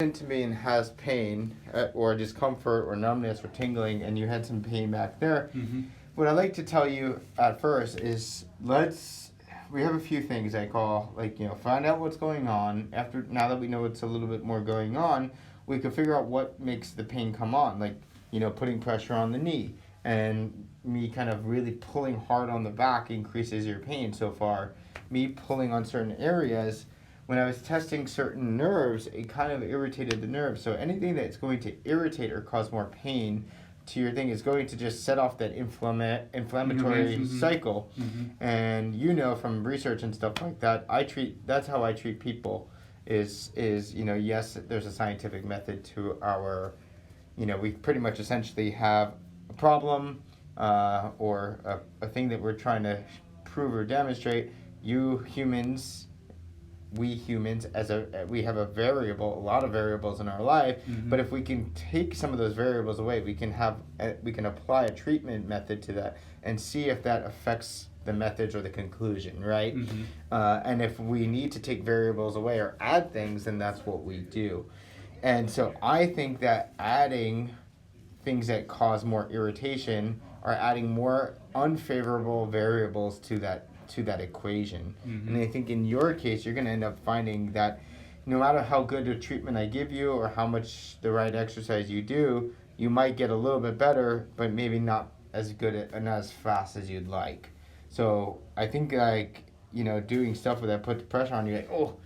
into me and has pain or discomfort or numbness or tingling, and you had some pain back there, what I like to tell you at first is we have a few things I call, find out what's going on. Now that we know it's a little bit more going on, we can figure out what makes the pain come on, putting pressure on the knee. And me kind of really pulling hard on the back increases your pain. So far, me pulling on certain areas, when I was testing certain nerves, it kind of irritated the nerves. So anything that's going to irritate or cause more pain to your thing is going to just set off that inflammatory cycle. And from research and stuff like that, that's how I treat people is yes, there's a scientific method to our, we pretty much essentially have a problem or a thing that we're trying to prove or demonstrate. We humans, we have a lot of variables in our life, but if we can take some of those variables away, we can apply a treatment method to that and see if that affects the method or the conclusion, right? And if we need to take variables away or add things, then that's what we do. And so I think that adding things that cause more irritation are adding more unfavorable variables to that equation. And I think in your case, you're going to end up finding that no matter how good a treatment I give you or how much the right exercise you do, you might get a little bit better, but maybe not as good and not as fast as you'd like. So I think doing stuff that puts pressure on you,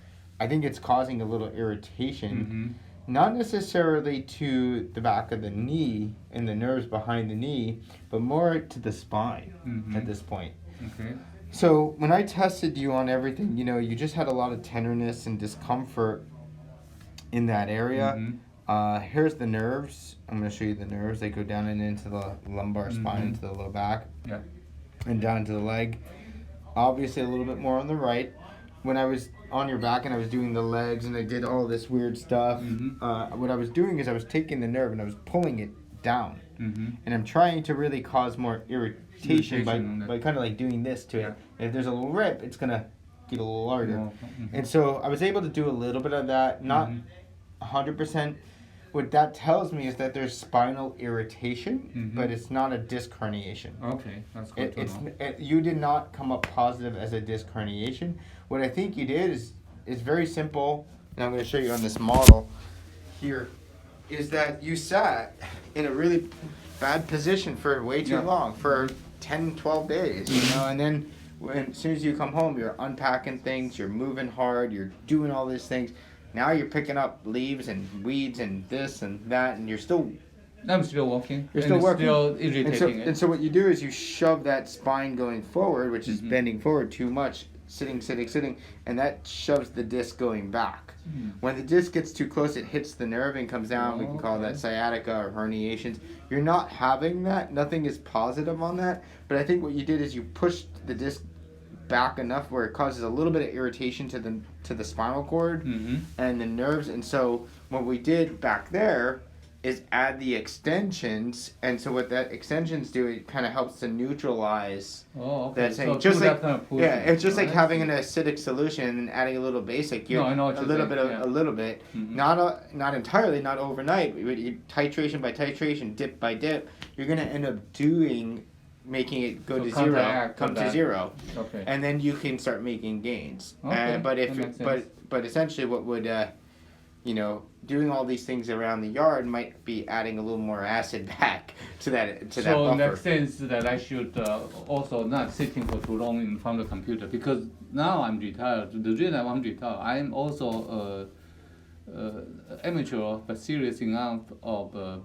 I think it's causing a little irritation. Not necessarily to the back of the knee and the nerves behind the knee, but more to the spine at this point. Okay. So when I tested you on everything, you just had a lot of tenderness and discomfort in that area. Here's the nerves. I'm going to show you the nerves. They go down and into the lumbar spine, into the low back, and down to the leg. Obviously a little bit more on the right. When I was on your back and I was doing the legs and I did all this weird stuff, what I was doing is I was taking the nerve and I was pulling it down. And I'm trying to really cause more irritation by kind of doing this to it. If there's a little rip, it's going to get a little larger. And so I was able to do a little bit of that, not 100%. What that tells me is that there's spinal irritation, but it's not a disc herniation. Okay, that's good to know. You did not come up positive as a disc herniation. What I think you did is very simple, and I'm going to show you on this model here, is that you sat in a really bad position for way too long, for 10, 12 days, and then as soon as you come home, you're unpacking things, you're moving hard, you're doing all these things. Now you're picking up leaves and weeds and this and that, and I'm still walking. You're still working. Still irritating and so what you do is you shove that spine going forward, which is bending forward too much, sitting, and that shoves the disc going back. When the disc gets too close, it hits the nerve and comes down. We can call that sciatica or herniations. You're not having that. Nothing is positive on that. But I think what you did is you pushed the disc back enough where it causes a little bit of irritation to the spinal cord and the nerves. And so what we did back there is add the extensions, and so what that extensions do, it kind of helps to neutralize that thing. So It's just like having an acidic solution and adding a little basic. I know what you're saying. A little bit, not entirely, not overnight. Titration by titration, dip by dip, you're gonna end up making it go to zero, come to zero, and then you can start making gains. But essentially, what would doing all these things around the yard might be adding a little more acid back to that buffer. So in that sense that I should also not sitting for too long in front of the computer, because now I'm retired. The reason I'm retired, I'm also amateur but serious enough of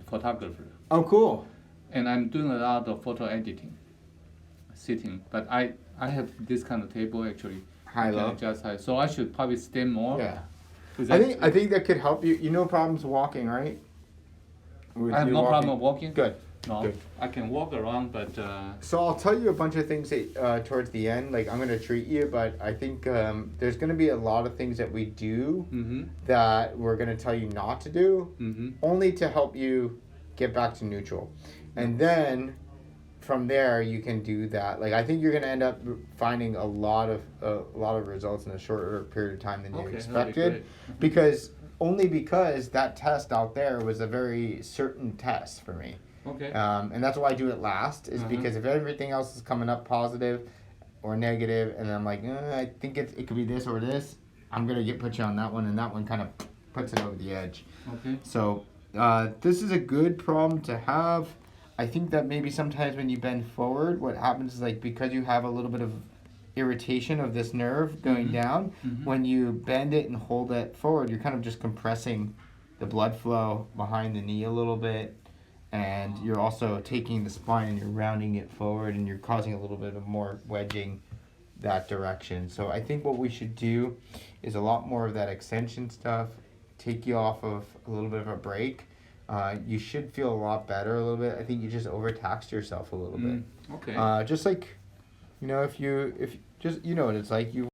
photographer. Oh, cool. And I'm doing a lot of photo editing, sitting. But I have this kind of table actually. High-low. So I should probably stand more. Yeah. I think that could help you. You no problems walking, right? I have no problem walking. Good. No, Good. I can walk around, but. So I'll tell you a bunch of things that, towards the end. Like I'm gonna treat you, but I think there's gonna be a lot of things that we do that we're gonna tell you not to do, only to help you get back to neutral, and then from there you can do that. Like I think you're gonna end up finding a lot of results in a shorter period of time than you expected, because only because that test out there was a very certain test for me. Okay. And that's why I do it last, is because if everything else is coming up positive or negative, and I'm like, I think it could be this or this, I'm going to put you on that one, and that one kind of puts it over the edge. Okay. So this is a good problem to have. I think that maybe sometimes when you bend forward, what happens is, like, because you have a little bit of irritation of this nerve going down, when you bend it and hold it forward, you're kind of just compressing the blood flow behind the knee a little bit, and you're also taking the spine and you're rounding it forward, and you're causing a little bit of more wedging that direction. So I think what we should do is a lot more of that extension stuff, take you off of a little bit of a break. You should feel a lot better a little bit. I think you just overtaxed yourself a little bit. Okay. Just like, if just, what it's like, you